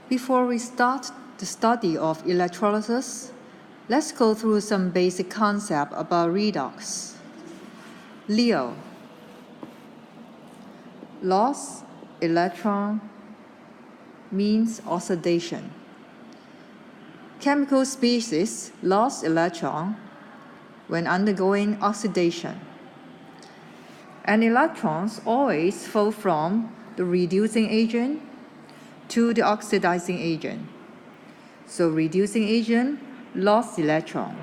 Before we start the study of electrolysis, let's go through some basic concepts about redox. LEO, lost electron, means oxidation. Chemical species lost electron when undergoing oxidation. And electrons always flow from the reducing agent to the oxidizing agent. So reducing agent lost electron.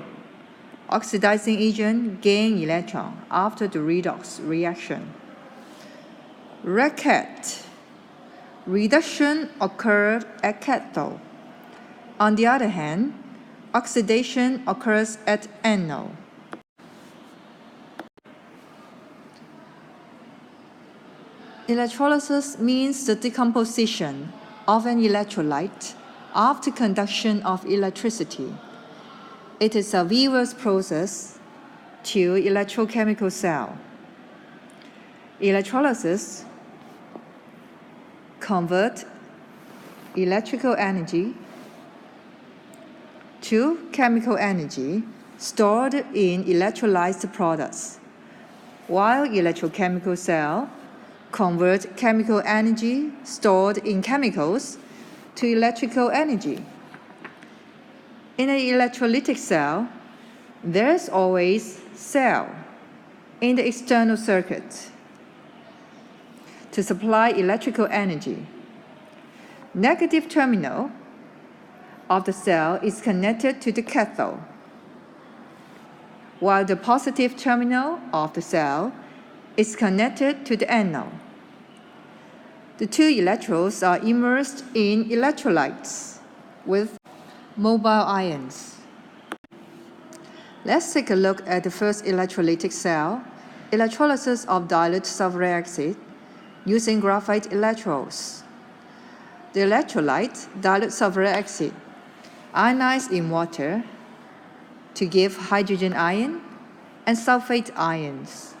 Oxidizing agent gain electron after the redox reaction. Recat. Reduction occurred at cathode. On the other hand, oxidation occurs at anode. Electrolysis means the decomposition of an electrolyte after conduction of electricity. It is a Weaver's process to electrochemical cell. Electrolysis converts electrical energy to chemical energy stored in electrolyzed products, while electrochemical cell converts chemical energy stored in chemicals to electrical energy. In an electrolytic cell, there is always cell in the external circuit to supply electrical energy. Negative terminal of the cell is connected to the cathode, while the positive terminal of the cell is connected to the anode. The two electrodes are immersed in electrolytes with mobile ions. Let's take a look at the first electrolytic cell, electrolysis of dilute sulfuric acid using graphite electrodes. The electrolyte, dilute sulfuric acid, ionized in water to give hydrogen ion and sulfate ions.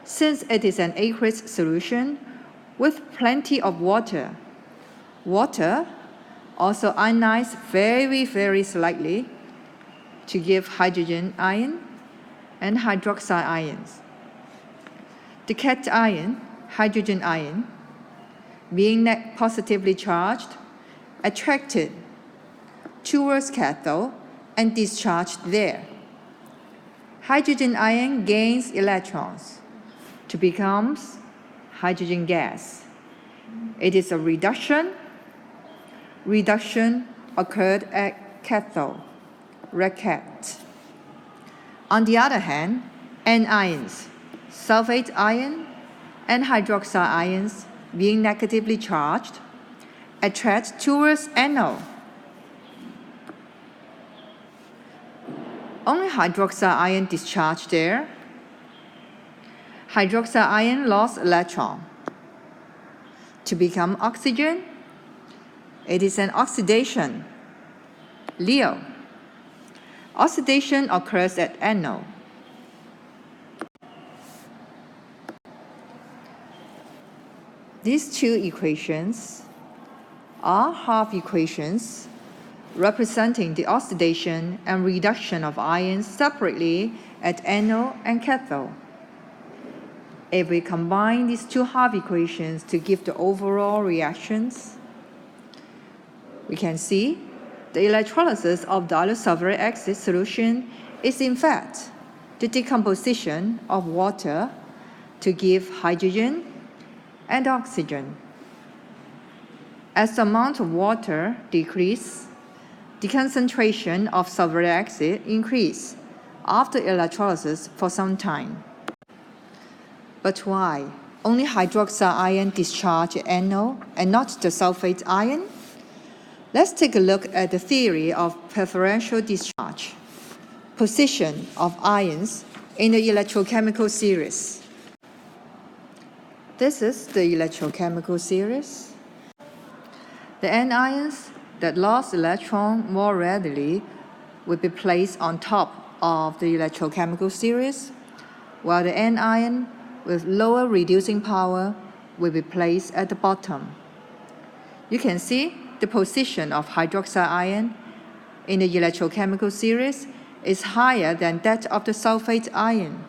Since it is an aqueous solution with plenty of water, water also ionized very slightly to give hydrogen ion and hydroxide ions. The cation, hydrogen ion, being positively charged, attracted towards cathode and discharged there. Hydrogen ion gains electrons to become hydrogen gas. It is a reduction. Reduction occurred at cathode, recat. On the other hand, anions, sulfate ion and hydroxide ions being negatively charged, attract towards anode. Only hydroxide ion discharged there. Hydroxide ion lost electron to become oxygen. It is an oxidation. LEO. Oxidation occurs at anode. These two equations are half equations representing the oxidation and reduction of ions separately at anode and cathode. If we combine these two half equations to give the overall reactions, we can see the electrolysis of dilute sulfuric acid solution is in fact the decomposition of water to give hydrogen and oxygen. As the amount of water decreases, the concentration of sulfuric acid increases after electrolysis for some time. But why? Only hydroxide ion discharge at anode and not the sulfate ion? Let's take a look at the theory of preferential discharge, position of ions in the electrochemical series. This is the electrochemical series. The anions that lost electron more readily will be placed on top of the electrochemical series, while the anion with lower reducing power will be placed at the bottom. You can see the position of hydroxide ion in the electrochemical series is higher than that of the sulfate ion.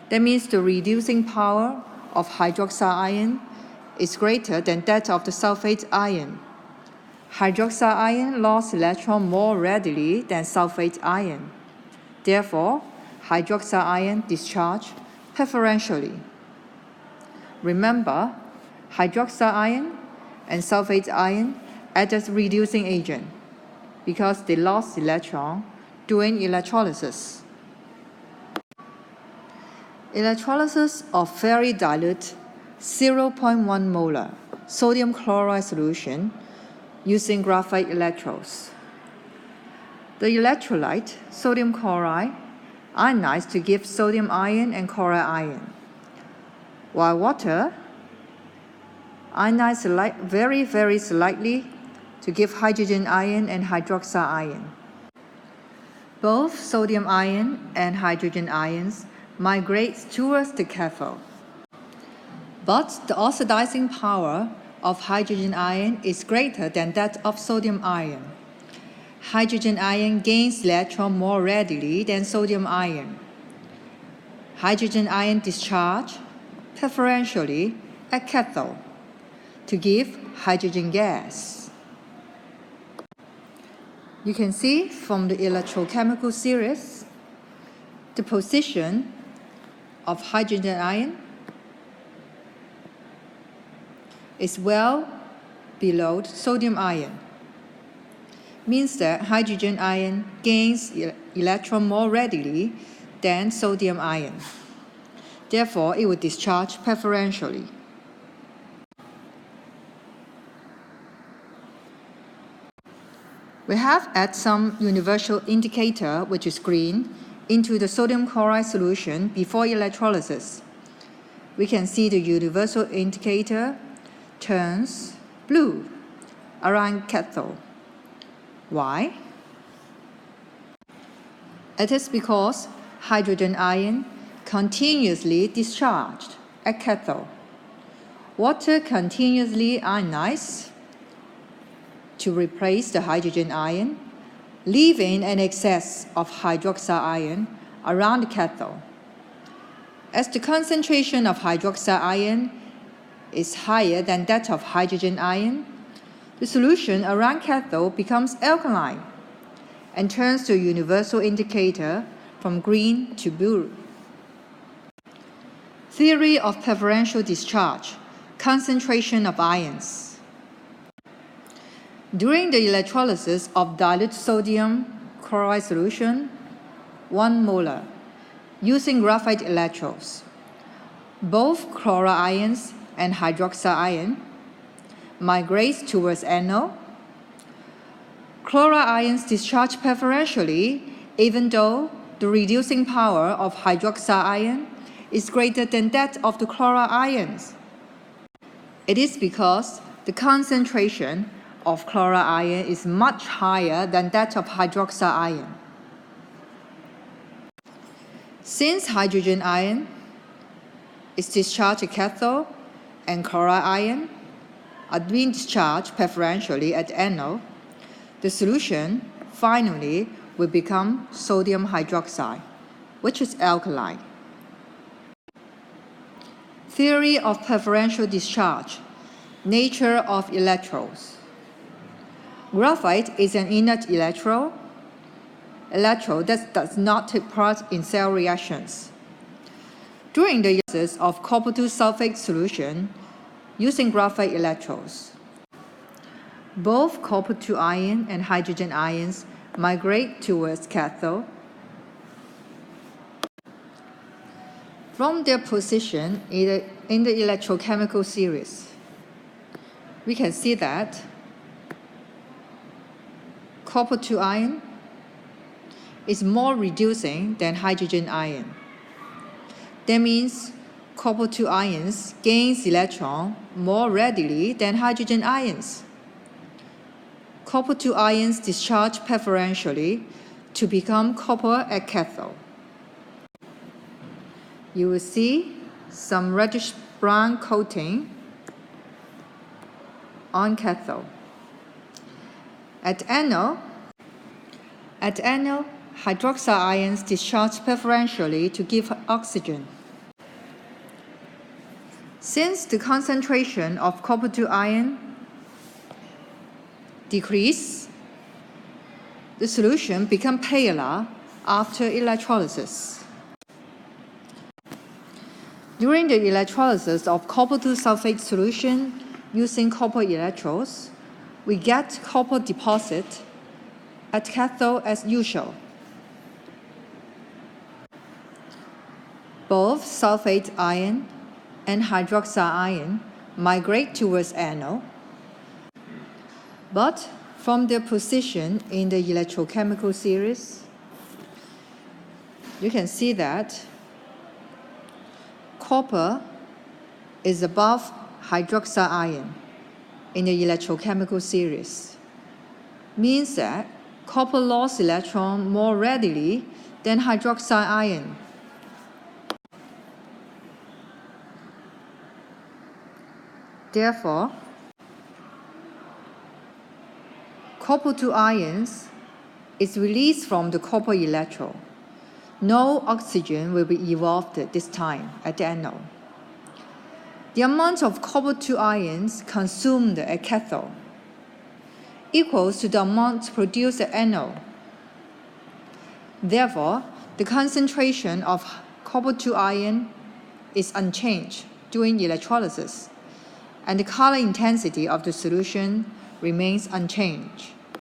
That means the reducing power of hydroxide ion is greater than that of the sulfate ion. Hydroxide ion lost electron more readily than sulfate ion. Therefore, hydroxide ion discharge preferentially. Remember, hydroxide ion and sulfate ion act as reducing agent because they lost electron during electrolysis. Electrolysis of very dilute 0.1 molar sodium chloride solution using graphite electrodes. The electrolyte, sodium chloride, ionized to give sodium ion and chloride ion, while water ionized very slightly to give hydrogen ion and hydroxide ion. Both sodium ion and hydrogen ions migrate towards the cathode. But the oxidizing power of hydrogen ion is greater than that of sodium ion. Hydrogen ion gains electron more readily than sodium ion. Hydrogen ion discharge preferentially at cathode to give hydrogen gas. You can see from the electrochemical series the position of hydrogen ion is well below sodium ion. Means that hydrogen ion gains electron more readily than sodium ion. Therefore, it will discharge preferentially. We have added some universal indicator, which is green, into the sodium chloride solution before electrolysis. We can see the universal indicator turns blue around cathode. Why? It is because hydrogen ion continuously discharged at cathode. Water continuously ionized to replace the hydrogen ion, leaving an excess of hydroxide ion around the cathode. As the concentration of hydroxide ion is higher than that of hydrogen ion, the solution around cathode becomes alkaline and turns the universal indicator from green to blue. Theory of preferential discharge, concentration of ions. During the electrolysis of dilute sodium chloride solution, 1 molar, using graphite electrodes, both chloride ions and hydroxide ion migrate towards anode. Chloride ions discharge preferentially even though the reducing power of hydroxide ion is greater than that of the chloride ions. It is because the concentration of chloride ion is much higher than that of hydroxide ion. Since hydrogen ion is discharged at cathode and chloride ion are being discharged preferentially at anode, the solution finally will become sodium hydroxide, which is alkaline. Theory of preferential discharge, nature of electrodes. Graphite is an inert electrode that does not take part in cell reactions. During the use of copper-2 sulfate solution using graphite electrodes, both copper-2 ion and hydrogen ions migrate towards cathode. From their position in the electrochemical series, we can see that copper-2 ion is more reducing than hydrogen ion. That means copper-2 ions gains electron more readily than hydrogen ions. Copper-2 ions discharge preferentially to become copper at cathode. You will see some reddish-brown coating on cathode. At anode, hydroxide ions discharge preferentially to give oxygen. Since the concentration of copper-2 ion decreases, the solution becomes paler after electrolysis. During the electrolysis of copper-2 sulfate solution using copper electrodes, we get copper deposit at cathode as usual. Both sulfate ion and hydroxide ion migrate towards anode, but from their position in the electrochemical series, you can see that copper is above hydroxide ion in the electrochemical series. Means that copper lost electron more readily than hydroxide ion. Therefore, copper-2 ions is released from the copper electrode. No oxygen will be evolved this time at the anode. The amount of copper-2 ions consumed at cathode equals to the amount produced at anode. Therefore, the concentration of copper-2 ion is unchanged during electrolysis, and the color intensity of the solution remains unchanged.